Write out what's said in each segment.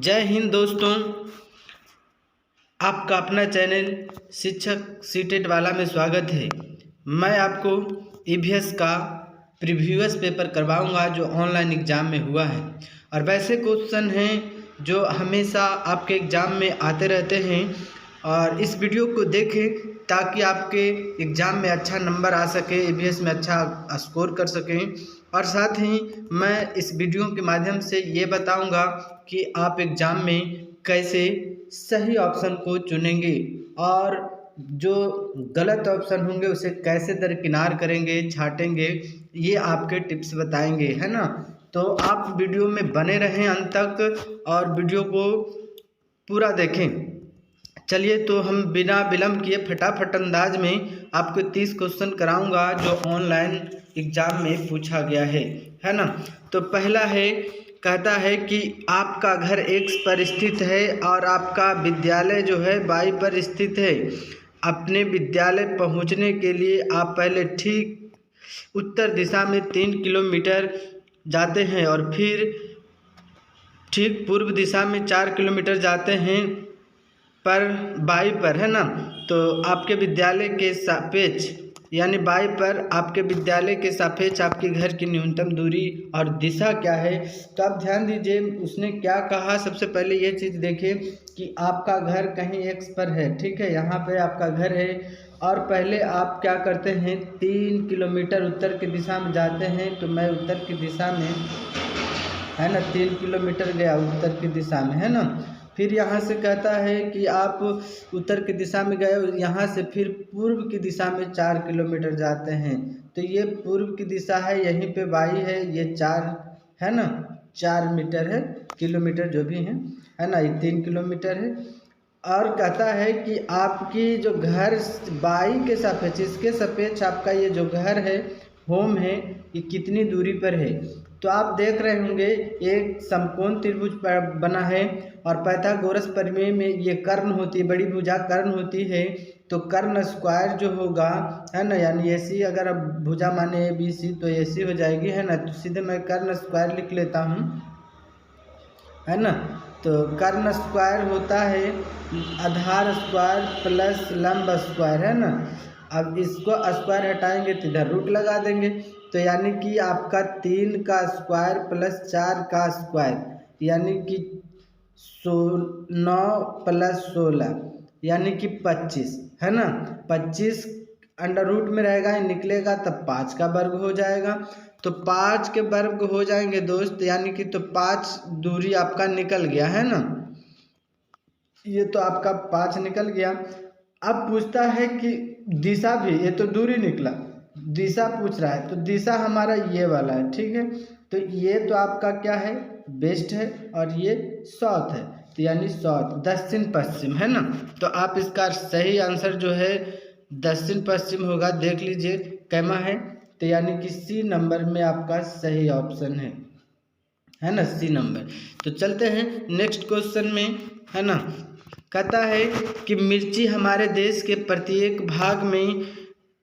जय हिंद दोस्तों, आपका अपना चैनल शिक्षक सीटेट वाला में स्वागत है। मैं आपको ईवीएस का प्रीवियस पेपर करवाऊंगा जो ऑनलाइन एग्ज़ाम में हुआ है और वैसे क्वेश्चन हैं जो हमेशा आपके एग्ज़ाम में आते रहते हैं। और इस वीडियो को देखें ताकि आपके एग्ज़ाम में अच्छा नंबर आ सके, ईवीएस में अच्छा स्कोर कर सकें। और साथ ही मैं इस वीडियो के माध्यम से ये बताऊंगा कि आप एग्ज़ाम में कैसे सही ऑप्शन को चुनेंगे और जो गलत ऑप्शन होंगे उसे कैसे दरकिनार करेंगे, छाटेंगे, ये आपके टिप्स बताएंगे, है ना। तो आप वीडियो में बने रहें अंत तक और वीडियो को पूरा देखें। चलिए तो हम बिना विलम्ब किए फटाफट अंदाज में आपको 30 क्वेश्चन कराऊंगा जो ऑनलाइन एग्ज़ाम में पूछा गया है ना। तो पहला है, कहता है कि आपका घर एक्स पर स्थित है और आपका विद्यालय जो है वाई पर स्थित है। अपने विद्यालय पहुंचने के लिए आप पहले ठीक उत्तर दिशा में 3 किलोमीटर जाते हैं और फिर ठीक पूर्व दिशा में 4 किलोमीटर जाते हैं पर बाई पर, है ना। तो आपके विद्यालय के सापेक्ष यानी बाई पर आपके विद्यालय के सापेक्ष आपके घर की न्यूनतम दूरी और दिशा क्या है। तो आप ध्यान दीजिए उसने क्या कहा। सबसे पहले ये चीज़ देखिए कि आपका घर कहीं एक्स पर है, ठीक है, यहाँ पे आपका घर है और पहले आप क्या करते हैं 3 किलोमीटर उत्तर की दिशा में जाते हैं। तो मैं उत्तर की दिशा में, है ना, 3 किलोमीटर गया उत्तर की दिशा में, है ना। फिर यहाँ से कहता है कि आप उत्तर की दिशा में गए, यहाँ से फिर पूर्व की दिशा में 4 किलोमीटर जाते हैं। तो ये पूर्व की दिशा है, यहीं पे वाई है, ये 4 है ना, 4 मीटर है, किलोमीटर जो भी है ना, ये 3 किलोमीटर है। और कहता है कि आपकी जो घर वाई के सापेक्ष, इसके सापेक्ष आपका ये जो घर है, होम है, ये कितनी दूरी पर है। तो आप देख रहे होंगे एक समकोण त्रिभुज बना है और पाइथागोरस प्रमेय में ये कर्ण होती है, बड़ी भुजा कर्ण होती है। तो कर्ण स्क्वायर जो होगा, है ना, यानी एसी, अगर अब भुजा माने ए बी सी तो एसी हो जाएगी, है ना। तो सीधे मैं कर्ण स्क्वायर लिख लेता हूँ, है ना। तो कर्ण स्क्वायर होता है आधार स्क्वायर प्लस लंब स्क्वायर, है ना। अब इसको स्क्वायर हटाएंगे तो इधर रूट लगा देंगे। तो यानी कि आपका 3 का स्क्वायर प्लस 4 का स्क्वायर यानी कि 9 प्लस 16 यानी कि 25, है ना। 25 अंडर रूट में रहेगा, निकलेगा तब 5 का वर्ग हो जाएगा। तो 5 के वर्ग हो जाएंगे दोस्त, यानी कि तो 5 दूरी आपका निकल गया, है ना। ये तो आपका 5 निकल गया। अब पूछता है कि दिशा भी, ये तो दूरी निकला, दिशा पूछ रहा है। तो दिशा हमारा ये वाला है, ठीक है। तो ये तो आपका क्या है, वेस्ट है और ये साउथ है, तो यानी साउथ, दक्षिण पश्चिम, है ना। तो आप इसका सही आंसर जो है दक्षिण पश्चिम होगा, देख लीजिए कैमा है। तो यानी कि सी नंबर में आपका सही ऑप्शन है ना, सी नंबर। तो चलते हैं नेक्स्ट क्वेश्चन में, है ना। कहता है कि मिर्ची हमारे देश के प्रत्येक भाग में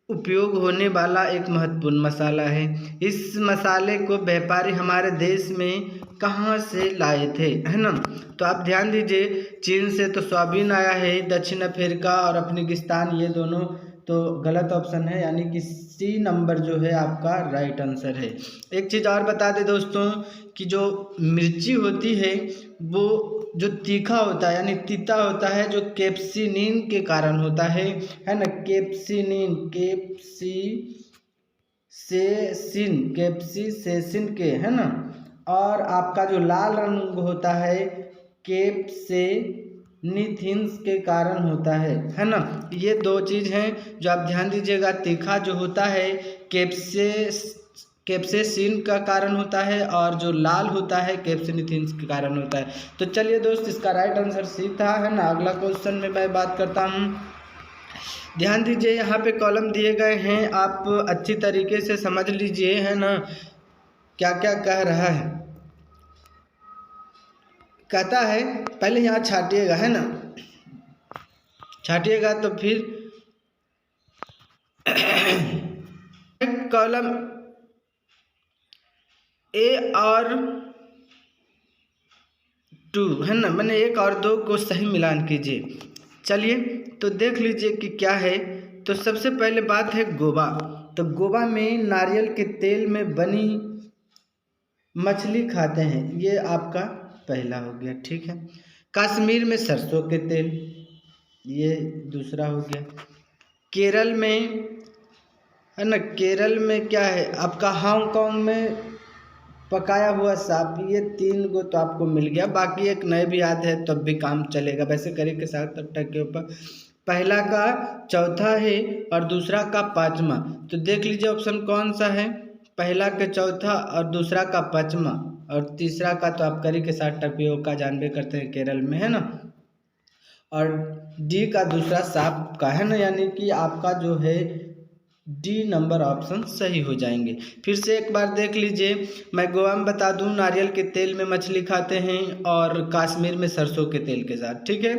उपयोग होने वाला एक महत्वपूर्ण मसाला है। इस मसाले को व्यापारी हमारे देश में कहाँ से लाए थे, है ना। तो आप ध्यान दीजिए, चीन से तो सोयाबीन आया है, दक्षिण अफ्रीका और अफगानिस्तान, ये दोनों तो गलत ऑप्शन है, यानी कि सी नंबर जो है आपका राइट आंसर है। एक चीज़ और बता दें दोस्तों कि जो मिर्ची होती है वो जो तीखा होता है यानी तीता होता है, जो कैप्सिनिन के कारण होता है ना। कैप्सिनिन, कैप्सिसेसिन के, है ना। और आपका जो लाल रंग होता है कैप्सेनिथिन्स के कारण होता है ना। ये दो चीज़ हैं जो आप ध्यान दीजिएगा। तीखा जो होता है कैप्सेसिन का कारण होता है और जो लाल होता है कैप्सिनिथिन्स के कारण होता है। तो चलिए दोस्त, इसका राइट आंसर सी था, है ना। अगला क्वेश्चन में मैं बात करता हूँ। ध्यान दीजिए, यहाँ पे कॉलम दिए गए हैं, आप अच्छी तरीके से समझ लीजिए, है ना, क्या क्या कह रहा है। कहता है पहले यहाँ छाटिएगा, है ना, छाटिएगा तो फिर कॉलम ए और 2 है ना, मैंने 1 और 2 को सही मिलान कीजिए। चलिए तो देख लीजिए कि क्या है। तो सबसे पहले बात है गोवा। तो गोवा में नारियल के तेल में बनी मछली खाते हैं, ये आपका पहला हो गया, ठीक है। कश्मीर में सरसों के तेल, ये दूसरा हो गया। केरल में है ना, केरल में क्या है आपका, हांगकांग में पकाया हुआ सांप, ये 3 गो तो आपको मिल गया। बाकी एक नए भी याद है तब भी काम चलेगा, वैसे करी के साथ टक के ऊपर पहला का चौथा है और दूसरा का 5वां। तो देख लीजिए ऑप्शन कौन सा है, पहला के चौथा और दूसरा का 5वां और तीसरा का तो आप करी के साथ टपियोका जानबे करते हैं केरल में, है ना। और डी का दूसरा सांप का है ना, यानी कि आपका जो है डी नंबर ऑप्शन सही हो जाएंगे। फिर से एक बार देख लीजिए, मैं गोवा में बता दूं नारियल के तेल में मछली खाते हैं और कश्मीर में सरसों के तेल के साथ, ठीक है।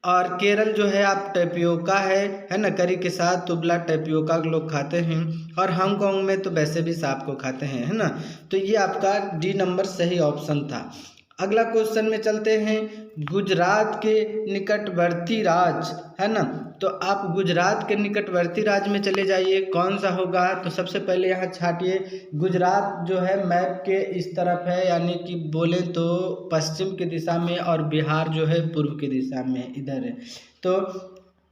और केरल जो है आप टैपियोका है ना, करी के साथ उबला टैपियोका लोग खाते हैं। और हांगकांग में तो वैसे भी सांप को खाते हैं, है ना। तो ये आपका डी नंबर सही ऑप्शन था। अगला क्वेश्चन में चलते हैं। गुजरात के निकटवर्ती राज्य है ना, तो आप गुजरात के निकटवर्ती राज्य में चले जाइए, कौन सा होगा। तो सबसे पहले यहाँ छाटिए, गुजरात जो है मैप के इस तरफ है, यानी कि बोले तो पश्चिम की दिशा में, और बिहार जो है पूर्व की दिशा में इधर है, तो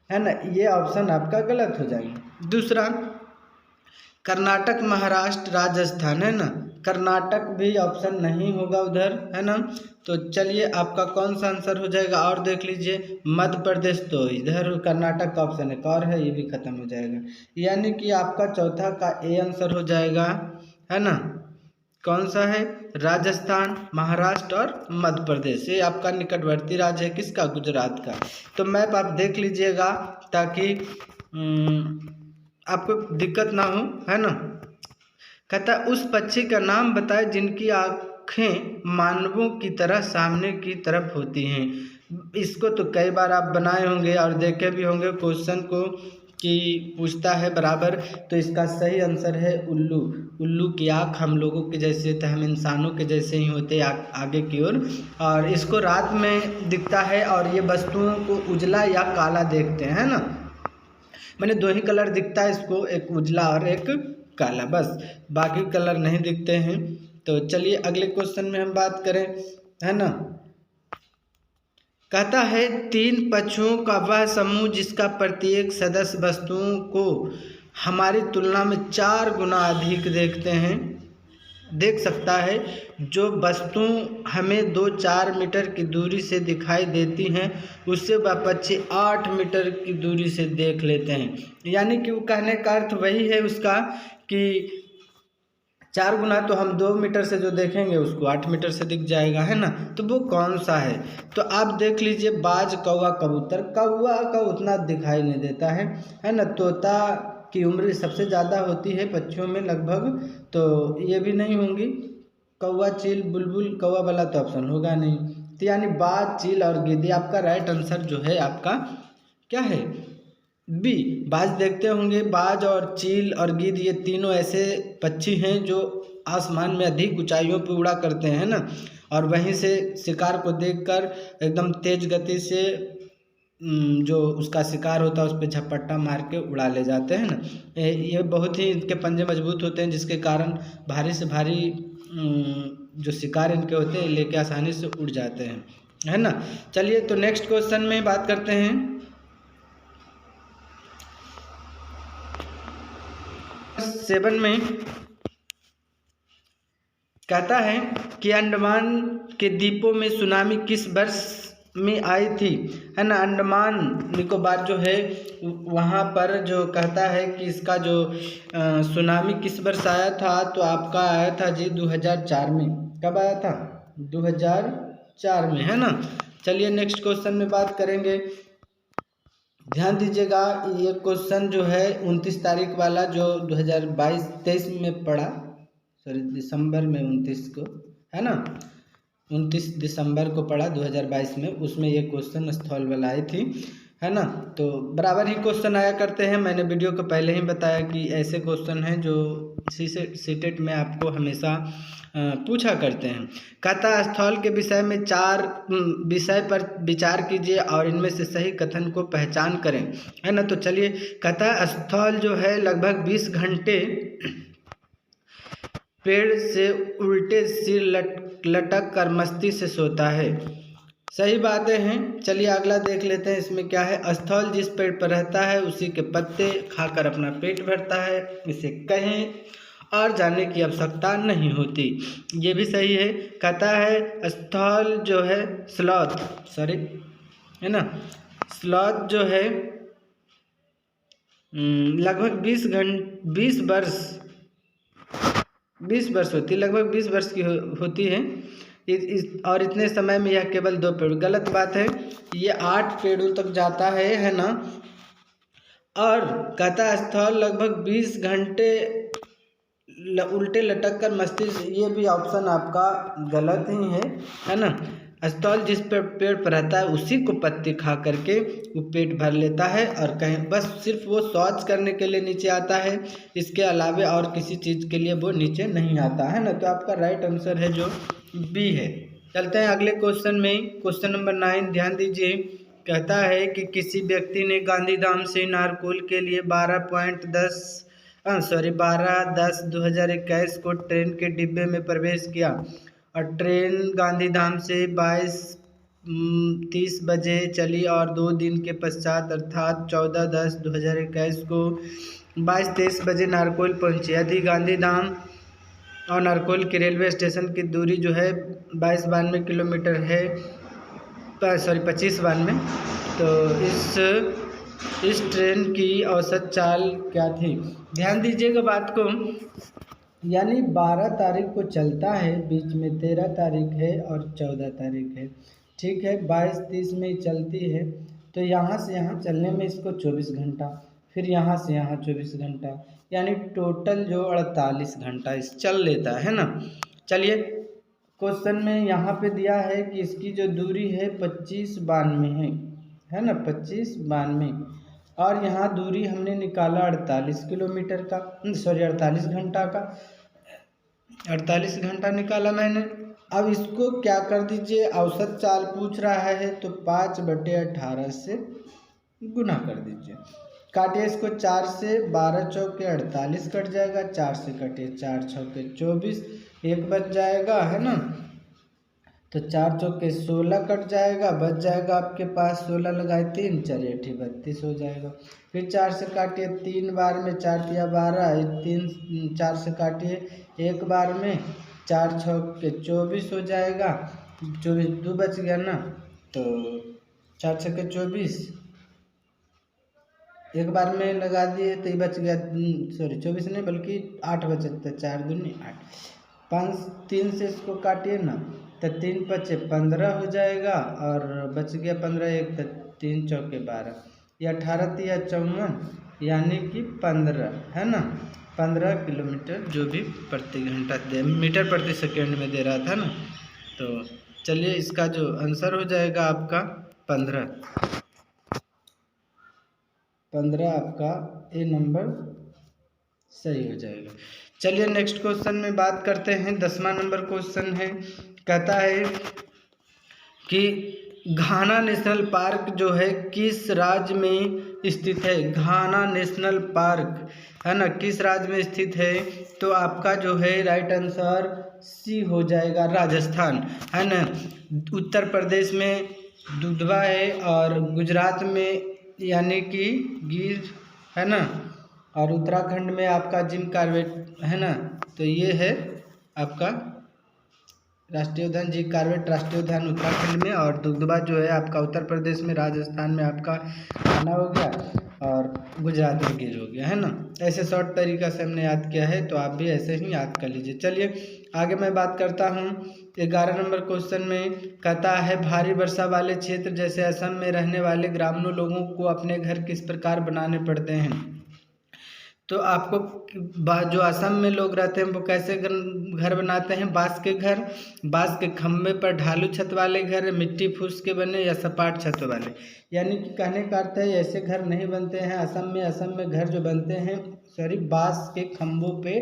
है ना, ये ऑप्शन आपका गलत हो जाएगा। दूसरा कर्नाटक, महाराष्ट्र, राजस्थान है ना, कर्नाटक भी ऑप्शन नहीं होगा उधर, है ना। तो चलिए आपका कौन सा आंसर हो जाएगा, और देख लीजिए मध्य प्रदेश, तो इधर कर्नाटक का ऑप्शन एक और है, ये भी खत्म हो जाएगा। यानी कि आपका चौथा का ए आंसर हो जाएगा, है ना। कौन सा है, राजस्थान, महाराष्ट्र और मध्य प्रदेश, ये आपका निकटवर्ती राज्य है किसका, गुजरात का। तो मैप आप देख लीजिएगा ताकि आपको दिक्कत ना हो, है ना। कहता है उस पक्षी का नाम बताए जिनकी आँखें मानवों की तरह सामने की तरफ होती हैं। इसको तो कई बार आप बनाए होंगे और देखे भी होंगे क्वेश्चन को कि पूछता है बराबर। तो इसका सही आंसर है उल्लू। उल्लू की आँख हम लोगों के जैसे होते, हम इंसानों के जैसे ही होते आगे की ओर, और इसको रात में दिखता है और ये वस्तुओं को उजला या काला देखते हैं, है ना। मैंने 2 ही कलर दिखता है इसको, एक उजला और एक काला, बस बाकी कलर नहीं दिखते हैं। तो चलिए अगले क्वेश्चन में हम बात करें, है ना। कहता है 3 पक्षियों का वह समूह जिसका प्रत्येक सदस्य वस्तुओं को हमारी तुलना में 4 गुना अधिक देख सकता है। जो वस्तु हमें 2-4 मीटर की दूरी से दिखाई देती हैं उससे वह पक्षी 8 मीटर की दूरी से देख लेते हैं। यानी कि वो कहने का अर्थ वही है उसका कि 4 गुना तो हम 2 मीटर से जो देखेंगे उसको 8 मीटर से दिख जाएगा, है ना। तो वो कौन सा है, तो आप देख लीजिए बाज, कौवा, कबूतर। कौवा का उतना दिखाई नहीं देता है ना। तोता की उम्र सबसे ज़्यादा होती है पक्षियों में लगभग, तो ये भी नहीं होंगी। कौवा, चील, बुलबुल, कौवा वाला तो ऑप्शन होगा नहीं। तो यानी बाज, चील और गिद्ध, आपका राइट आंसर जो है आपका क्या है, बी। बाज देखते होंगे, बाज और चील और गिद्ध ये तीनों ऐसे पक्षी हैं जो आसमान में अधिक ऊंचाइयों पर उड़ा करते हैं ना, और वहीं से शिकार को देखकर एकदम तेज गति से जो उसका शिकार होता है उस पर झपट्टा मार के उड़ा ले जाते हैं ना। ये बहुत ही इनके पंजे मजबूत होते हैं जिसके कारण भारी से भारी जो शिकार इनके होते हैं लेके आसानी से उड़ जाते हैं, है ना। चलिए तो नेक्स्ट क्वेश्चन में बात करते हैं। 7 में कहता है कि अंडमान के द्वीपों में सुनामी किस वर्ष में आई थी, है ना। अंडमान निकोबार जो है वहाँ पर जो कहता है कि इसका जो सुनामी किस वर्ष आया था, तो आपका आया था जी 2004 में। कब आया था, 2004 में, है ना। चलिए नेक्स्ट क्वेश्चन में बात करेंगे। ध्यान दीजिएगा, ये क्वेश्चन जो है 29 तारीख वाला जो 2023 में पड़ा, सॉरी दिसंबर में 29 को, है ना, 29 दिसंबर को पड़ा 2022 में, उसमें ये क्वेश्चन स्थल वाला आई थी, है ना। तो बराबर ही क्वेश्चन आया करते हैं। मैंने वीडियो को पहले ही बताया कि ऐसे क्वेश्चन हैं जो सीटेट में आपको हमेशा पूछा करते हैं। कहता है स्थल के विषय में 4 विषय पर विचार कीजिए और इनमें से सही कथन को पहचान करें, है ना। तो चलिए, कहता है स्थल जो है लगभग 20 घंटे पेड़ से उल्टे सिर लटक कर मस्ती से सोता है। सही बातें हैं। चलिए अगला देख लेते हैं, इसमें क्या है। स्थल जिस पेड़ पर रहता है उसी के पत्ते खाकर अपना पेट भरता है, इसे कहीं और जाने की आवश्यकता नहीं होती। ये भी सही है। कहता है स्थल जो है है ना, स्लॉथ जो है लगभग 20 वर्ष होती है, लगभग 20 वर्ष की होती है। और इतने समय में यह केवल 2 पेड़, गलत बात है, ये 8 पेड़ों तक जाता है ना। और कहता है स्थल लगभग 20 घंटे उल्टे लटक कर मस्ती से, ये भी ऑप्शन आपका गलत ही है ना। स्थल जिस पेड़ पर रहता है उसी को पत्ते खा करके वो पेट भर लेता है और कहीं बस सिर्फ वो शौच करने के लिए नीचे आता है, इसके अलावे और किसी चीज़ के लिए वो नीचे नहीं आता है ना। तो आपका राइट आंसर है जो बी है। चलते हैं अगले क्वेश्चन में, क्वेश्चन नंबर 9, ध्यान दीजिए। कहता है कि किसी व्यक्ति ने गांधीधाम से नारकोल के लिए 12/10/2021 को ट्रेन के डिब्बे में प्रवेश किया और ट्रेन गांधीधाम से 22:30 बजे चली और 2 दिन के पश्चात अर्थात 14/10/2021 को 22:23 बजे नारकोल पहुंची। यदि गांधीधाम और नारकोल के रेलवे स्टेशन की दूरी जो है 2292 किलोमीटर है, 2592। तो इस ट्रेन की औसत चाल क्या थी। ध्यान दीजिएगा बात को, यानी 12 तारीख को चलता है, बीच में 13 तारीख है और 14 तारीख है, ठीक है। 22:30 में ही चलती है, तो यहाँ से यहाँ चलने में इसको 24 घंटा, फिर यहाँ से यहाँ 24 घंटा, यानी टोटल जो 48 घंटा इस चल लेता है ना। चलिए क्वेश्चन में यहाँ पे दिया है कि इसकी जो दूरी है 2592 है ना, 2592, और यहाँ दूरी हमने निकाला 48 किलोमीटर का, 48 घंटा का, 48 घंटा निकाला मैंने। अब इसको क्या कर दीजिए, औसत चाल पूछ रहा है तो 5/18 से गुना कर दीजिए। काटिए इसको 4 से, 12 चौके 48 कट जाएगा, 4 से काटिए 4 चौके 24, 1 बच जाएगा, है ना। तो 4 चौके 16 कट जाएगा, बच जाएगा आपके पास 16 लगाए 3, 4 8 32 हो जाएगा। फिर 4 से काटिए 3 बार में, 4 तिया 12, 3 4 से काटिए 1 बार में, 4 चौके 24 हो जाएगा, 24 2 बच गया ना, तो 4 छक्के 24, 1 बार में लगा दिए तो ये बच गया, 24 नहीं बल्कि 8 बचे, तो 4 दूनी 8, 5 3 से इसको काटिए ना, तो 3 5 15 हो जाएगा और बच गया 15, 1 तो 3 चौके 12, ये 18 तिया 54, यानी कि 15, है ना। 15 किलोमीटर जो भी प्रति घंटा मीटर प्रति सेकेंड में दे रहा था ना। तो चलिए इसका जो आंसर हो जाएगा आपका 15 आपका ए नंबर सही हो जाएगा। चलिए नेक्स्ट क्वेश्चन में बात करते हैं। 10वां नंबर क्वेश्चन है, कहता है कि घाना नेशनल पार्क जो है किस राज्य में स्थित है। घाना नेशनल पार्क है ना, किस राज्य में स्थित है। तो आपका जो है राइट आंसर सी हो जाएगा, राजस्थान, है ना। उत्तर प्रदेश में दुधवा है और गुजरात में यानी कि गिर, है ना, और उत्तराखंड में आपका जिम कॉर्बेट, है ना। तो ये है आपका राष्ट्रीय उद्यान, जी कॉर्बेट राष्ट्रीय उद्यान उत्तराखंड में, और दुधवा जो है आपका उत्तर प्रदेश में, राजस्थान में आपका घाना हो गया और गुजरात में गिर हो गया, है ना। ऐसे शॉर्ट तरीका से हमने याद किया है, तो आप भी ऐसे ही याद कर लीजिए। चलिए आगे मैं बात करता हूँ 11 नंबर क्वेश्चन में। कहता है भारी वर्षा वाले क्षेत्र जैसे असम में रहने वाले ग्रामीण लोगों को अपने घर किस प्रकार बनाने पड़ते हैं। तो आपको जो असम में लोग रहते हैं वो कैसे घर बनाते हैं, बांस के घर, बांस के खम्भे पर ढालू छत वाले घर, मिट्टी फूस के बने या सपाट छत वाले। यानी कि कहने का अर्थ है ऐसे घर नहीं बनते हैं असम में। असम में घर जो बनते हैं बांस के खंभों पे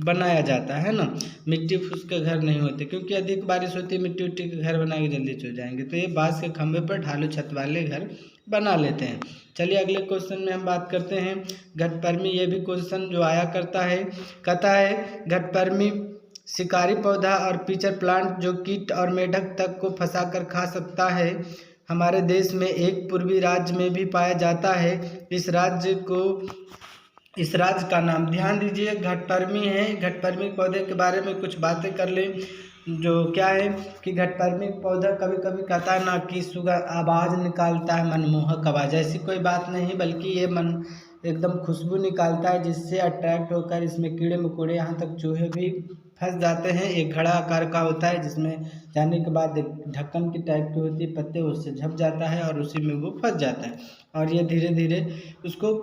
बनाया जाता है ना। मिट्टी फूस के घर नहीं होते, क्योंकि अधिक बारिश होती है, मिट्टी उट्टी के घर बना के जल्दी चल जाएंगे, तो ये बांस के खंभे पर ढालू छत वाले घर बना लेते हैं। चलिए अगले क्वेश्चन में हम बात करते हैं घटपर्मी। ये भी क्वेश्चन जो आया करता है, कहता है घटपर्मी शिकारी पौधा और पिचर प्लांट जो कीट और मेढक तक को फंसाकर खा सकता है, हमारे देश में एक पूर्वी राज्य में भी पाया जाता है। इस राज्य का नाम ध्यान दीजिए, घटपर्मी है। घटपर्मी पौधे के बारे में कुछ बातें कर लें। जो क्या है कि घटपर्मी पौधा कभी कभी कहता है ना कि सुगंध आवाज़ निकालता है, मनमोहक आवाज़, ऐसी कोई बात नहीं, बल्कि ये मन एकदम खुशबू निकालता है, जिससे अट्रैक्ट होकर इसमें कीड़े मकोड़े, यहाँ तक चूहे भी फंस जाते हैं। एक घड़ा आकार का होता है, जिसमें जाने के बाद एक ढक्कन की टाइप की होती है, पत्ते उससे झप जाता है और उसी में वो फंस जाता है, और ये धीरे धीरे उसको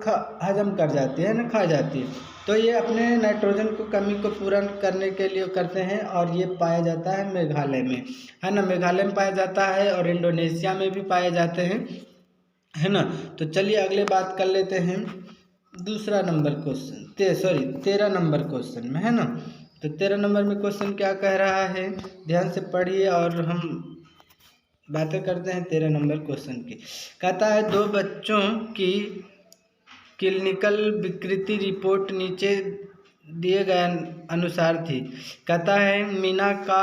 हजम कर जाती है ना, खा जाती है। तो ये अपने नाइट्रोजन को कमी को पूरा करने के लिए करते हैं, और ये पाया जाता है मेघालय में, है ना। मेघालय में पाया जाता है और इंडोनेशिया में भी पाए जाते हैं, है ना। तो चलिए अगले बात कर लेते हैं दूसरा नंबर क्वेश्चन, 13 नंबर क्वेश्चन में, है ना। तो 13 नंबर में क्वेश्चन क्या कह रहा है, ध्यान से पढ़िए और हम बातें करते हैं 13 नंबर क्वेश्चन की। कहता है 2 बच्चों की क्लिनिकल विकृति रिपोर्ट नीचे दिए गए अनुसार थी। कहता है मीना का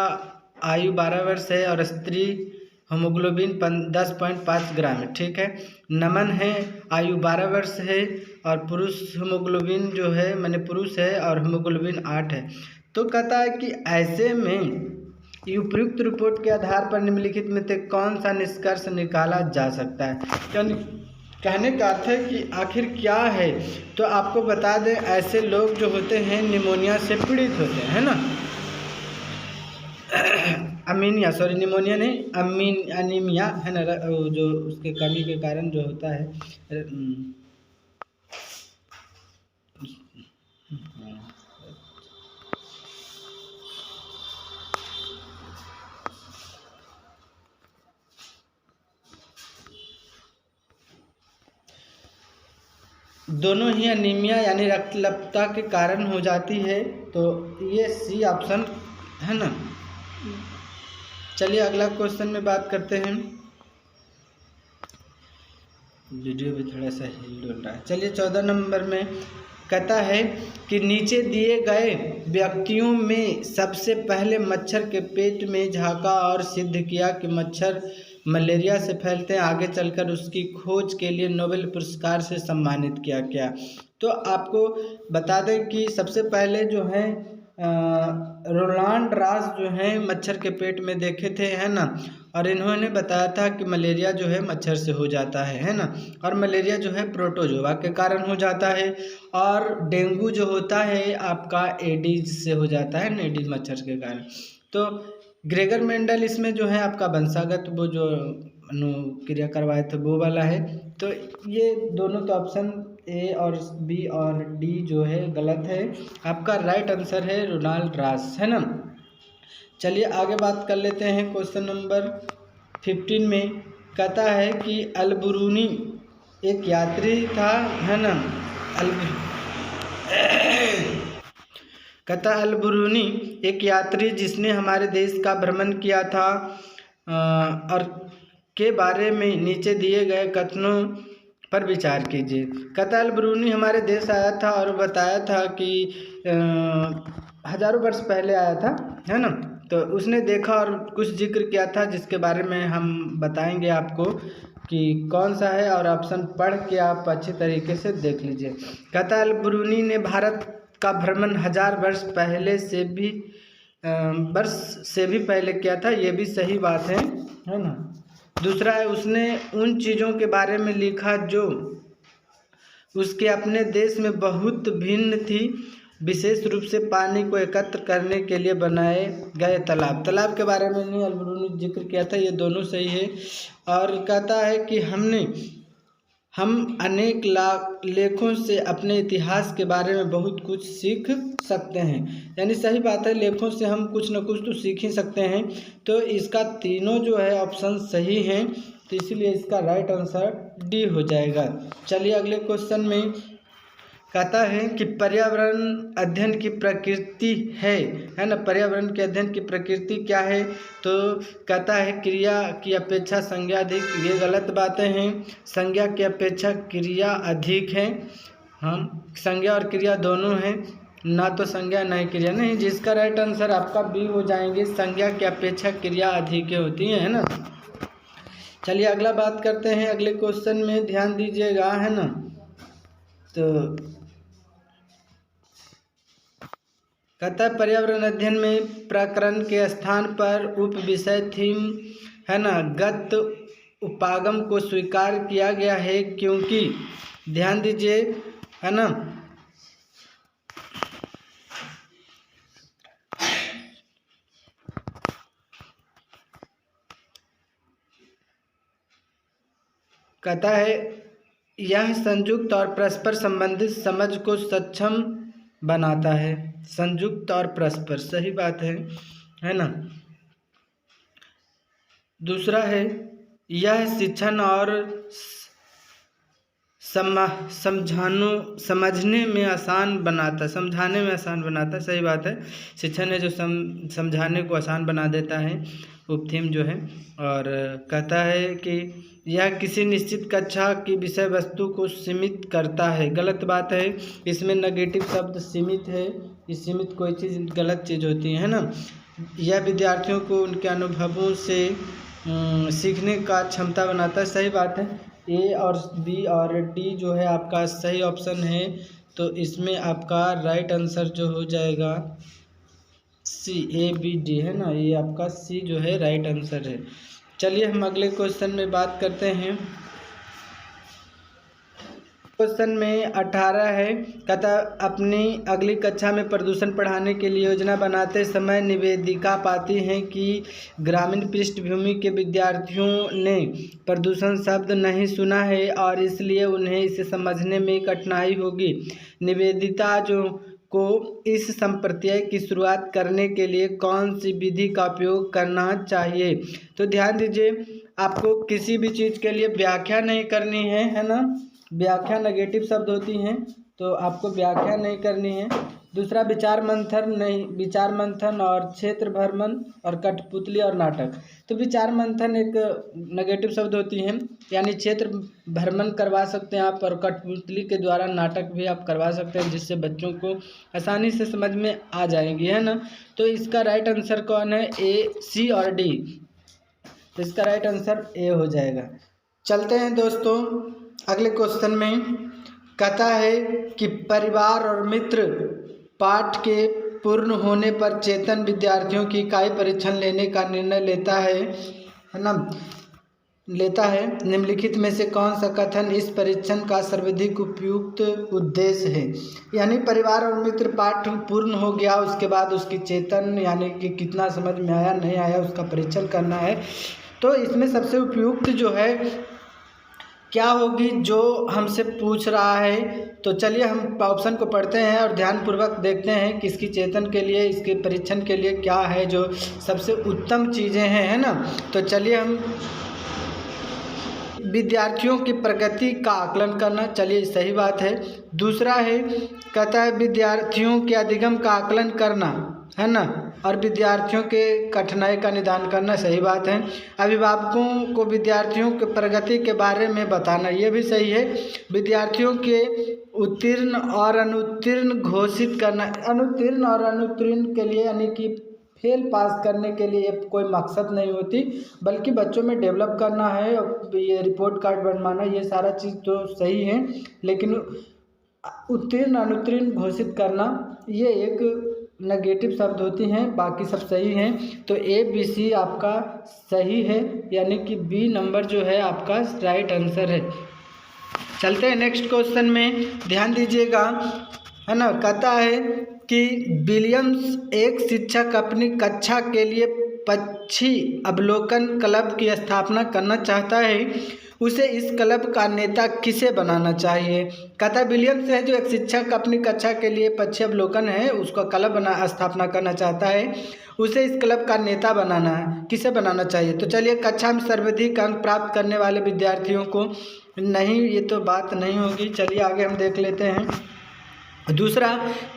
आयु 12 वर्ष है और स्त्री हीमोग्लोबिन 10.5 ग्राम है, ठीक है। नमन है, आयु 12 वर्ष है और पुरुष हीमोग्लोबिन जो है माने पुरुष है और हीमोग्लोबिन 8 है। तो कहता है कि ऐसे में उपयुक्त रिपोर्ट के आधार पर निम्नलिखित में से कौन सा निष्कर्ष निकाला जा सकता है। यानी कहने का अर्थ है कि आखिर क्या है। तो आपको बता दें, ऐसे लोग जो होते हैं निमोनिया से पीड़ित होते हैं, है ना। निमोनिया नहीं, अनीमिया है ना, जो उसके कमी के कारण जो होता है। दोनों ही अनीमिया यानी रक्तल्पता के कारण हो जाती है, तो ये सी ऑप्शन है ना। चलिए अगला क्वेश्चन में बात करते हैं। वीडियो भी थोड़ा सा हिल डुल रहा है। चलिए 14 नंबर में कहता है कि नीचे दिए गए व्यक्तियों में सबसे पहले मच्छर के पेट में झांका और सिद्ध किया कि मच्छर मलेरिया से फैलते हैं, आगे चलकर उसकी खोज के लिए नोबेल पुरस्कार से सम्मानित किया गया। तो आपको बता दें कि सबसे पहले जो है रोनाल्ड रॉस जो है मच्छर के पेट में देखे थे, है ना, और इन्होंने बताया था कि मलेरिया जो है मच्छर से हो जाता है ना, और मलेरिया जो है प्रोटोजोआ के कारण हो जाता है, और डेंगू जो होता है आपका एडीज से हो जाता है, एडीज मच्छर के कारण। तो ग्रेगर मेंडल इसमें जो है आपका वंशागत वो जो अनुक्रिया करवाए थे वो वाला है। तो ये दोनों तो ऑप्शन ए और बी और डी जो है गलत है। आपका राइट आंसर है रोनाल्ड रॉस, है ना। चलिए आगे बात कर लेते हैं। क्वेश्चन नंबर 15 में कहता है कि अल-बुरूनी एक यात्री था, है ना। कहता अल-बुरूनी एक यात्री जिसने हमारे देश का भ्रमण किया था और के बारे में नीचे दिए गए कथनों पर विचार कीजिए। कहता अल-बुरूनी हमारे देश आया था और बताया था कि हजारों वर्ष पहले आया था, है ना। तो उसने देखा और कुछ जिक्र किया था जिसके बारे में हम बताएंगे आपको कि कौन सा है, और ऑप्शन पढ़ के आप अच्छी तरीके से देख लीजिए। कहता अल-बुरूनी ने भारत का भ्रमण 1000 वर्ष से भी पहले किया था, ये भी सही बात है ना। दूसरा है उसने उन चीज़ों के बारे में लिखा जो उसके अपने देश में बहुत भिन्न थी, विशेष रूप से पानी को एकत्र करने के लिए बनाए गए तालाब के बारे में नहीं अल-बुरूनी जिक्र किया था, ये दोनों सही है। और कहता है कि हम अनेक लेखों से अपने इतिहास के बारे में बहुत कुछ सीख सकते हैं, यानी सही बात है, लेखों से हम कुछ न कुछ तो सीख ही सकते हैं। तो इसका तीनों जो है ऑप्शन सही हैं, तो इसीलिए इसका राइट आंसर डी हो जाएगा। चलिए अगले क्वेश्चन में कहता है कि पर्यावरण अध्ययन की प्रकृति है ना। पर्यावरण के अध्ययन की प्रकृति क्या है, तो कहता है क्रिया की अपेक्षा संज्ञा अधिक। ये गलत बातें हैं, संज्ञा की अपेक्षा क्रिया अधिक है। हम संज्ञा और क्रिया दोनों हैं, ना तो संज्ञा ना ही क्रिया। नहीं, जिसका राइट आंसर आपका बी हो जाएंगे, संज्ञा की अपेक्षा क्रिया अधिक होती है ना। चलिए अगला बात करते हैं, अगले क्वेश्चन में ध्यान दीजिएगा, है ना। तो कहता है पर्यावरण अध्ययन में प्रकरण के स्थान पर उप विषय थीम, है ना, गत उपागम को स्वीकार किया गया है, क्योंकि ध्यान दीजिए, है ना। कहता है यह संयुक्त और परस्पर संबंधित समझ को सक्षम बनाता है। संयुक्त और परस्पर, सही बात है ना। दूसरा है यह शिक्षण और समझने में आसान बनाता, समझाने में आसान बनाता, सही बात है। शिक्षण है जो समझाने को आसान बना देता है, उपथीम जो है। और कहता है कि यह किसी निश्चित कक्षा की विषय वस्तु को सीमित करता है, गलत बात है। इसमें नेगेटिव शब्द सीमित है, इस सीमित कोई चीज़ गलत चीज़ होती है ना। यह विद्यार्थियों को उनके अनुभवों से सीखने का क्षमता बनाता है, सही बात है। ए और बी और डी जो है आपका सही ऑप्शन है, तो इसमें आपका राइट आंसर जो हो जाएगा सी, ए बी डी, है ना। ये आपका सी जो है राइट आंसर है। चलिए हम अगले क्वेश्चन में बात करते हैं। क्वेश्चन में 18 है, कहता अपनी अगली कक्षा में प्रदूषण पढ़ाने के लिए योजना बनाते समय निवेदिका पाती हैं कि ग्रामीण पृष्ठभूमि के विद्यार्थियों ने प्रदूषण शब्द नहीं सुना है और इसलिए उन्हें इसे समझने में कठिनाई होगी। निवेदिता जो को इस संप्रत्यय की शुरुआत करने के लिए कौन सी विधि का उपयोग करना चाहिए। तो ध्यान दीजिए, आपको किसी भी चीज़ के लिए व्याख्या नहीं करनी है ना। व्याख्या नेगेटिव शब्द होती हैं, तो आपको व्याख्या नहीं करनी है। दूसरा विचार मंथन नहीं, विचार मंथन और क्षेत्र भ्रमण और कठपुतली और नाटक। तो विचार मंथन एक नेगेटिव शब्द होती हैं, यानी क्षेत्र भ्रमण करवा सकते हैं आप, और कठपुतली के द्वारा नाटक भी आप करवा सकते हैं, जिससे बच्चों को आसानी से समझ में आ जाएगी, है ना। तो इसका राइट आंसर कौन है, ए, सी और डी। तो इसका राइट आंसर ए हो जाएगा। चलते हैं दोस्तों अगले क्वेश्चन में। कहता है कि परिवार और मित्र पाठ के पूर्ण होने पर चेतन विद्यार्थियों की इकाई परीक्षण लेने का निर्णय लेता है ना, लेता है। निम्नलिखित में से कौन सा कथन इस परीक्षण का सर्वाधिक उपयुक्त उद्देश्य है। यानी परिवार और मित्र पाठ पूर्ण हो गया, उसके बाद उसकी चेतन यानी कि कितना समझ में आया नहीं आया उसका परीक्षण करना है। तो इसमें सबसे उपयुक्त जो है क्या होगी, जो हमसे पूछ रहा है। तो चलिए हम ऑप्शन को पढ़ते हैं और ध्यानपूर्वक देखते हैं कि इसकी चेतन के लिए, इसके परीक्षण के लिए क्या है जो सबसे उत्तम चीज़ें हैं, है ना। तो चलिए हम विद्यार्थियों की प्रगति का आकलन करना, चलिए सही बात है। दूसरा है, कहता है विद्यार्थियों के अधिगम का आकलन करना, है ना, और विद्यार्थियों के कठिनाई का निदान करना, सही बात है। अभिभावकों को विद्यार्थियों के प्रगति के बारे में बताना, ये भी सही है। विद्यार्थियों के उत्तीर्ण और अनुत्तीर्ण घोषित करना, अनुत्तीर्ण और अनुत्तीर्ण के लिए यानी कि फेल पास करने के लिए कोई मकसद नहीं होती, बल्कि बच्चों में डेवलप करना है, ये रिपोर्ट कार्ड बनवाना, ये सारा चीज़ तो सही है। लेकिन उत्तीर्ण अनुत्तीर्ण घोषित करना ये एक नेगेटिव शब्द होती हैं, बाकी सब सही हैं। तो ए बी सी आपका सही है, यानी कि बी नंबर जो है आपका राइट आंसर है। चलते हैं नेक्स्ट क्वेश्चन में, ध्यान दीजिएगा, है ना। कहता है कि विलियम्स एक शिक्षक अपनी कक्षा के लिए पक्षी अवलोकन क्लब की स्थापना करना चाहता है, उसे इस क्लब का नेता किसे बनाना चाहिए। कहता है विलियम्स है जो एक शिक्षक अपनी कक्षा के लिए पक्षी अवलोकन है उसका क्लब स्थापना करना चाहता है, उसे इस क्लब का नेता बनाना है, किसे बनाना चाहिए। तो चलिए कक्षा में सर्वाधिक अंक प्राप्त करने वाले विद्यार्थियों को, नहीं ये तो बात नहीं होगी। चलिए आगे हम देख लेते हैं। दूसरा,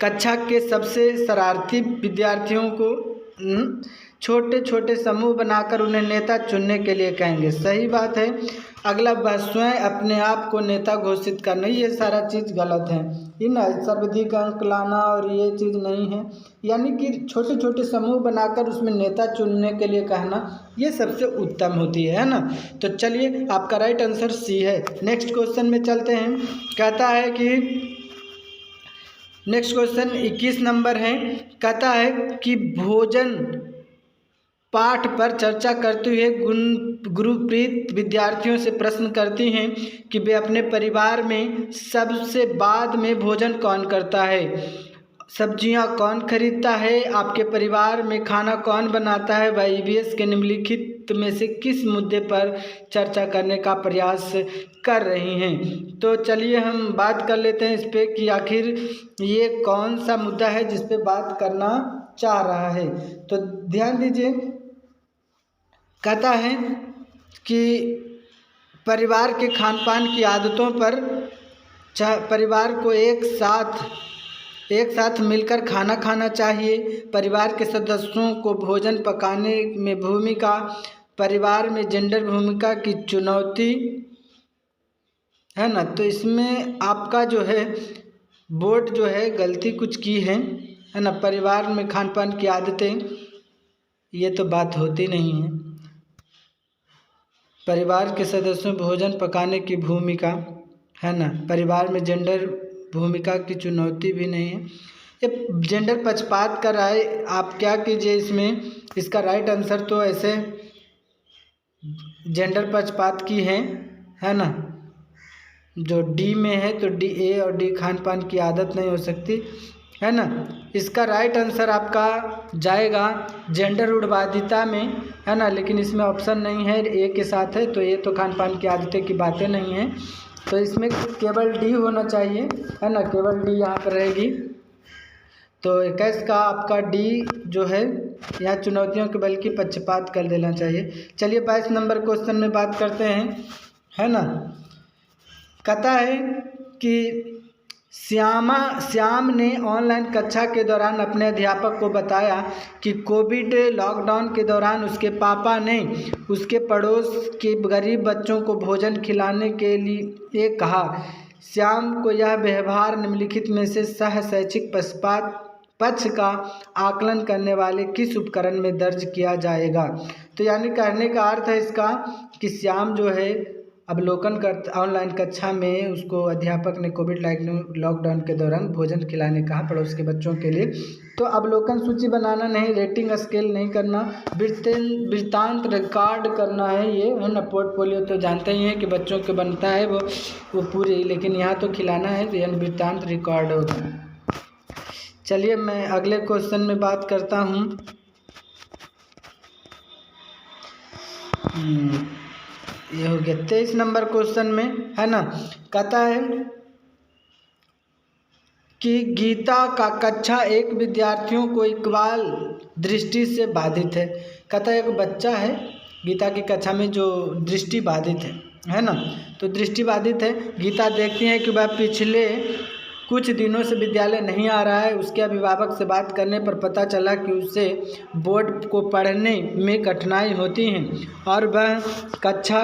कक्षा के सबसे शरारती विद्यार्थियों को छोटे छोटे समूह बनाकर उन्हें नेता चुनने के लिए कहेंगे। सही बात है। अगला, वह स्वयं अपने आप को नेता घोषित करना, ये सारा चीज़ गलत है। इन सर्वाधिक अंक लाना और ये चीज़ नहीं है, यानी कि छोटे छोटे समूह बनाकर उसमें नेता चुनने के लिए कहना, ये सबसे उत्तम होती है ना। तो चलिए, आपका राइट आंसर सी है। नेक्स्ट क्वेश्चन में चलते हैं। कहता है कि नेक्स्ट क्वेश्चन 21 नंबर है। कहता है कि भोजन पाठ पर चर्चा करते हुए गुरप्रीत विद्यार्थियों से प्रश्न करती हैं कि वे अपने परिवार में सबसे बाद में भोजन कौन करता है, सब्जियां कौन खरीदता है, आपके परिवार में खाना कौन बनाता है। वह ईवीएस के निम्नलिखित में से किस मुद्दे पर चर्चा करने का प्रयास कर रही हैं। तो चलिए हम बात कर लेते हैं इस पे कि आखिर ये कौन सा मुद्दा है जिस पे बात करना चाह रहा है। तो ध्यान दीजिए, कहता है कि परिवार के खान पान की आदतों पर परिवार को एक साथ मिलकर खाना खाना चाहिए, परिवार के सदस्यों को भोजन पकाने में भूमिका, परिवार में जेंडर भूमिका की चुनौती, है ना। तो इसमें आपका जो है बोर्ड जो है गलती कुछ की है ना। परिवार में खान पान की आदतें, ये तो बात होती नहीं है। परिवार के सदस्यों भोजन पकाने की भूमिका, है ना। परिवार में जेंडर भूमिका की चुनौती भी नहीं है। ये जेंडर पक्षपात कर रहा है। आप क्या कीजिए, इसमें इसका राइट आंसर तो ऐसे जेंडर पक्षपात की है ना। जो डी में है तो डी, ए और डी खान पान की आदत नहीं हो सकती, है ना। इसका राइट आंसर आपका जाएगा जेंडर रूढ़वादिता में, है ना। लेकिन इसमें ऑप्शन नहीं है, ए के साथ है, तो ये तो खान पान की आदतें की बातें नहीं हैं। तो इसमें केवल डी होना चाहिए, है ना। केवल डी यहाँ पर रहेगी। तो 21 का आपका डी जो है यहाँ चुनौतियों के बल्कि पक्षपात कर देना चाहिए। चलिए 22 नंबर क्वेश्चन में बात करते हैं, है ना। कहता है कि श्याम ने ऑनलाइन कक्षा के दौरान अपने अध्यापक को बताया कि कोविड लॉकडाउन के दौरान उसके पापा ने उसके पड़ोस के गरीब बच्चों को भोजन खिलाने के लिए कहा। श्याम को यह व्यवहार निम्नलिखित में से सह शैक्षिक पक्ष का आकलन करने वाले किस उपकरण में दर्ज किया जाएगा। तो यानी कहने का अर्थ है इसका कि श्याम जो है अवलोकन कर ऑनलाइन कक्षा में उसको अध्यापक ने कोविड लॉकडाउन के दौरान भोजन खिलाने कहा पड़ोस के बच्चों के लिए। तो अवलोकन सूची बनाना नहीं, रेटिंग स्केल नहीं करना, वृत्तांत रिकॉर्ड करना है, ये है ना। पोर्टफोलियो तो जानते ही हैं कि बच्चों के बनता है वो पूरी, लेकिन यहाँ तो खिलाना है, तो यानी वृत्तांत रिकॉर्ड होगा। चलिए मैं अगले क्वेश्चन में बात करता हूँ। ये हो गया 23 नंबर क्वेश्चन में, है ना। कहता है कि गीता का कक्षा एक विद्यार्थियों को इकबाल दृष्टि से बाधित है। कहता है एक बच्चा है गीता की कक्षा में जो दृष्टि बाधित है ना। तो दृष्टि बाधित है। गीता देखती है कि वह पिछले कुछ दिनों से विद्यालय नहीं आ रहा है। उसके अभिभावक से बात करने पर पता चला कि उसे बोर्ड को पढ़ने में कठिनाई होती है और वह कक्षा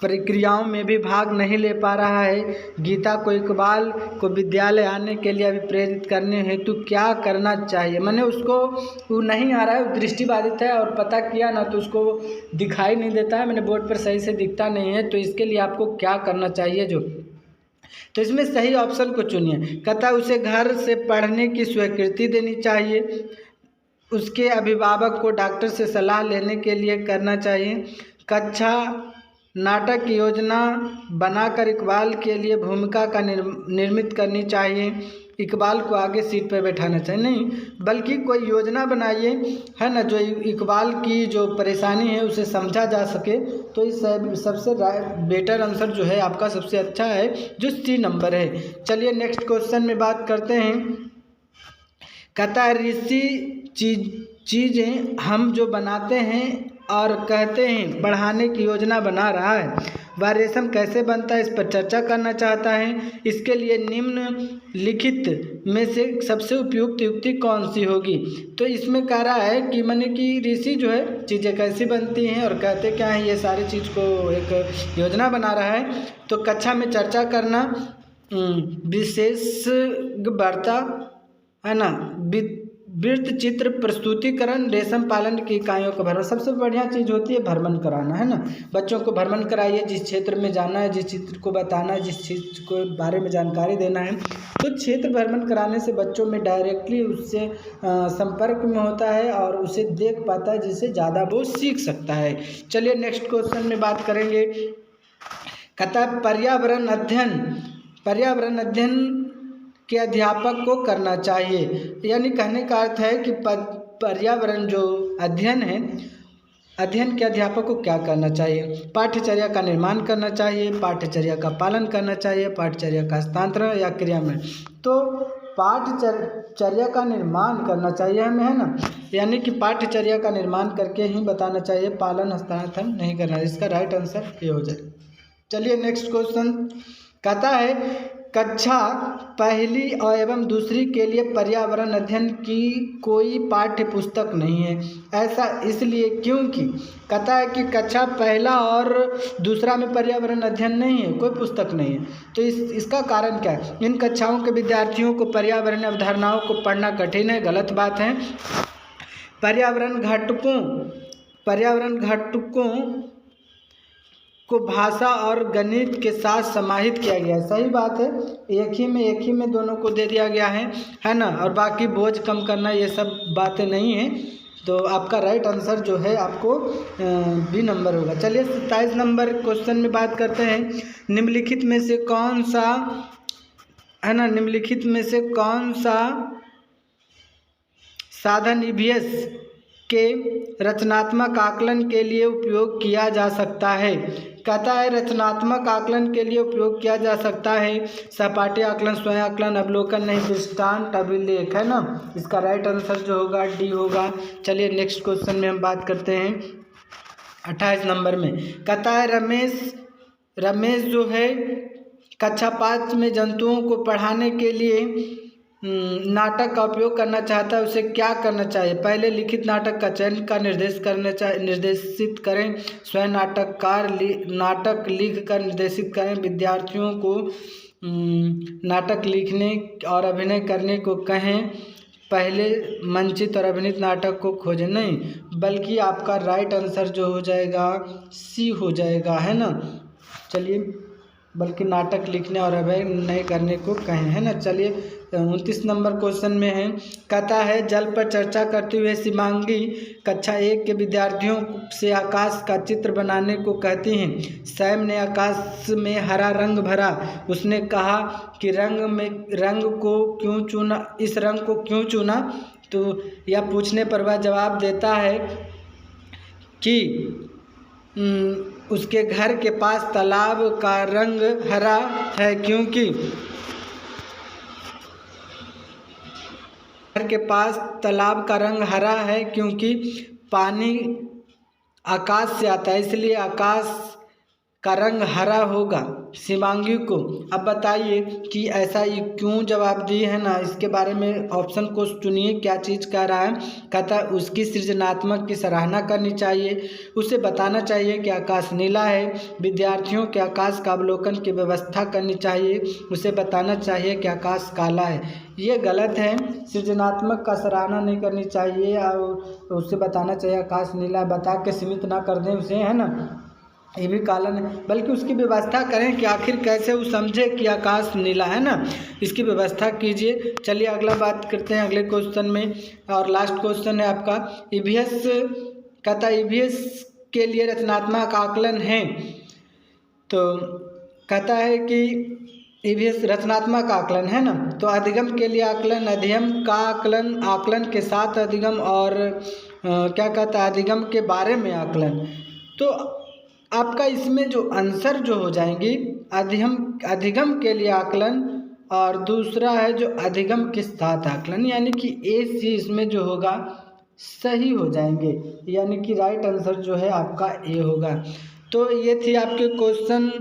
प्रक्रियाओं में भी भाग नहीं ले पा रहा है। गीता को इकबाल को विद्यालय आने के लिए अभी प्रेरित करने हेतु क्या करना चाहिए। मैंने उसको वो नहीं आ रहा है, वो दृष्टिबाधित है और पता किया ना तो उसको दिखाई नहीं देता है, मैंने बोर्ड पर सही से दिखता नहीं है। तो इसके लिए आपको क्या करना चाहिए तो इसमें सही ऑप्शन को चुनिए। कहता है उसे घर से पढ़ने की स्वीकृति देनी चाहिए, उसके अभिभावक को डॉक्टर से सलाह लेने के लिए करना चाहिए, कक्षा नाटक की योजना बनाकर इकबाल के लिए भूमिका का निर्मित करनी चाहिए, इकबाल को आगे सीट पर बैठाना चाहिए। नहीं, बल्कि कोई योजना बनाइए, है ना, जो इकबाल की जो परेशानी है उसे समझा जा सके। तो इस सबसे बेटर आंसर जो है आपका सबसे अच्छा है जो सी नंबर है। चलिए नेक्स्ट क्वेश्चन में बात करते हैं। कहता है ऋषि चीज़ें हम जो बनाते हैं और कहते हैं बढ़ाने की योजना बना रहा है, वह रेशम कैसे बनता है इस पर चर्चा करना चाहता है। इसके लिए निम्नलिखित में से सबसे उपयुक्त युक्ति कौन सी होगी। तो इसमें कह रहा है कि माने कि ऋषि जो है चीज़ें कैसी बनती हैं और कहते क्या हैं, ये सारी चीज़ को एक योजना बना रहा है। तो कक्षा में चर्चा करना, विशेष वार्ता है ना, वृत्त चित्र प्रस्तुतिकरण, रेशम पालन की इकाइयों का भ्रमण। सबसे बढ़िया चीज़ होती है भ्रमण कराना, है ना। बच्चों को भ्रमण कराइए, जिस क्षेत्र में जाना है, जिस चित्र को बताना है, जिस चीज़ को बारे में जानकारी देना है, तो क्षेत्र भ्रमण कराने से बच्चों में डायरेक्टली उससे संपर्क में होता है और उसे देख पाता है, जिससे ज़्यादा वो सीख सकता है। चलिए नेक्स्ट क्वेश्चन में बात करेंगे। कहता है पर्यावरण अध्ययन के अध्यापक को करना चाहिए। यानी कहने का अर्थ है कि पर्यावरण जो अध्ययन है, अध्ययन के अध्यापक को क्या करना चाहिए। पाठ्यचर्या का निर्माण करना चाहिए, पाठ्यचर्या का पालन करना चाहिए, पाठ्यचर्या का हस्तांतरण या क्रियान्वयन। तो पाठ्यचर्या का निर्माण करना चाहिए हमें, है ना। यानी कि पाठ्यचर्या का निर्माण करके ही बताना चाहिए, पालन हस्तांतरण नहीं करना। इसका राइट आंसर ये हो जाए। चलिए नेक्स्ट क्वेश्चन कहता है कक्षा पहली एवं दूसरी के लिए पर्यावरण अध्ययन की कोई पाठ्य पुस्तक नहीं है। ऐसा इसलिए क्योंकि कहता है कि कक्षा पहला और दूसरा में पर्यावरण अध्ययन नहीं है, कोई पुस्तक नहीं है। तो इसका कारण क्या है। इन कक्षाओं के विद्यार्थियों को पर्यावरण अवधारणाओं को पढ़ना कठिन है, गलत बात है। पर्यावरण घटकों को भाषा और गणित के साथ समाहित किया गया है, सही बात है। एक ही में दोनों को दे दिया गया है ना। और बाकी बोझ कम करना, ये सब बातें नहीं है। तो आपका राइट आंसर जो है आपको बी नंबर होगा। चलिए 27 नंबर क्वेश्चन में बात करते हैं। निम्नलिखित में से कौन सा साधन ईवीएस के रचनात्मक आकलन के लिए उपयोग किया जा सकता है। कहता है रचनात्मक आकलन के लिए उपयोग किया जा सकता है सहपाठी आकलन, स्वयं आकलन, अवलोकन नहीं, दृष्टांत, अभिलेख, है ना। इसका राइट आंसर जो होगा डी होगा। चलिए नेक्स्ट क्वेश्चन में हम बात करते हैं 28 नंबर में। कहता है रमेश जो है कक्षा 5 में जंतुओं को पढ़ाने के लिए नाटक का उपयोग करना चाहता है। उसे क्या करना चाहिए। पहले लिखित नाटक का चयन का निर्देशित करें, स्वयं नाटक लिख कर निर्देशित करें, विद्यार्थियों को नाटक लिखने और अभिनय करने को कहें, पहले मंचित और अभिनीत नाटक को खोजें। नहीं, बल्कि आपका राइट आंसर जो हो जाएगा सी हो जाएगा, है ना। चलिए बल्कि नाटक लिखने और अभिनय करने को कहें, है ना। चलिए 29 नंबर क्वेश्चन में है। कहता है जल पर चर्चा करते हुए शिवांगी कक्षा 1 के विद्यार्थियों से आकाश का चित्र बनाने को कहती हैं। सैम ने आकाश में हरा रंग भरा। उसने कहा कि इस रंग को क्यों चुना। तो यह पूछने पर वह जवाब देता है कि उसके घर के पास तालाब का रंग हरा है क्योंकि पानी आकाश से आता है, इसलिए आकाश का रंग हरा होगा। शिवांगी को अब बताइए कि ऐसा ये क्यों जवाब दी, है ना। इसके बारे में ऑप्शन को चुनिए, क्या चीज़ कह रहा है। कहता है उसकी सृजनात्मक की सराहना करनी चाहिए, उसे बताना चाहिए कि आकाश नीला है, विद्यार्थियों के आकाश का अवलोकन की व्यवस्था करनी चाहिए, उसे बताना चाहिए कि आकाश काला है। ये गलत है। सृजनात्मक का सराहना नहीं करनी चाहिए और उसे बताना चाहिए आकाश नीला, बता के सीमित ना कर दें उसे, है ना। ये भी कालन है, बल्कि उसकी व्यवस्था करें कि आखिर कैसे वो समझे कि आकाश नीला, है ना। इसकी व्यवस्था कीजिए। चलिए अगला बात करते हैं अगले क्वेश्चन में, और लास्ट क्वेश्चन है आपका ईवीएस। कहता है ईवीएस के लिए रचनात्मक आकलन है। तो कहता है कि ईवीएस रचनात्मक आकलन, है ना। तो अधिगम के लिए आकलन, अध्ययन का आकलन के साथ अधिगम, और क्या कहता है अधिगम के बारे में आकलन। तो आपका इसमें जो आंसर जो हो जाएंगी अधिगम के लिए आकलन, और दूसरा है जो अधिगम के साथ आकलन, यानी कि ए सी इसमें जो होगा सही हो जाएंगे, यानी कि राइट आंसर जो है आपका ए होगा। तो ये थी आपके क्वेश्चन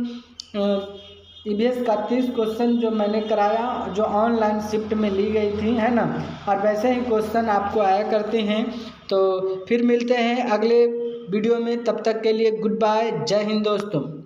ईवीएस का 30 क्वेश्चन जो मैंने कराया, जो ऑनलाइन शिफ्ट में ली गई थी, है ना। और वैसे ही क्वेश्चन आपको आया करते हैं। तो फिर मिलते हैं अगले वीडियो में, तब तक के लिए गुड बाय, जय हिंद दोस्तों।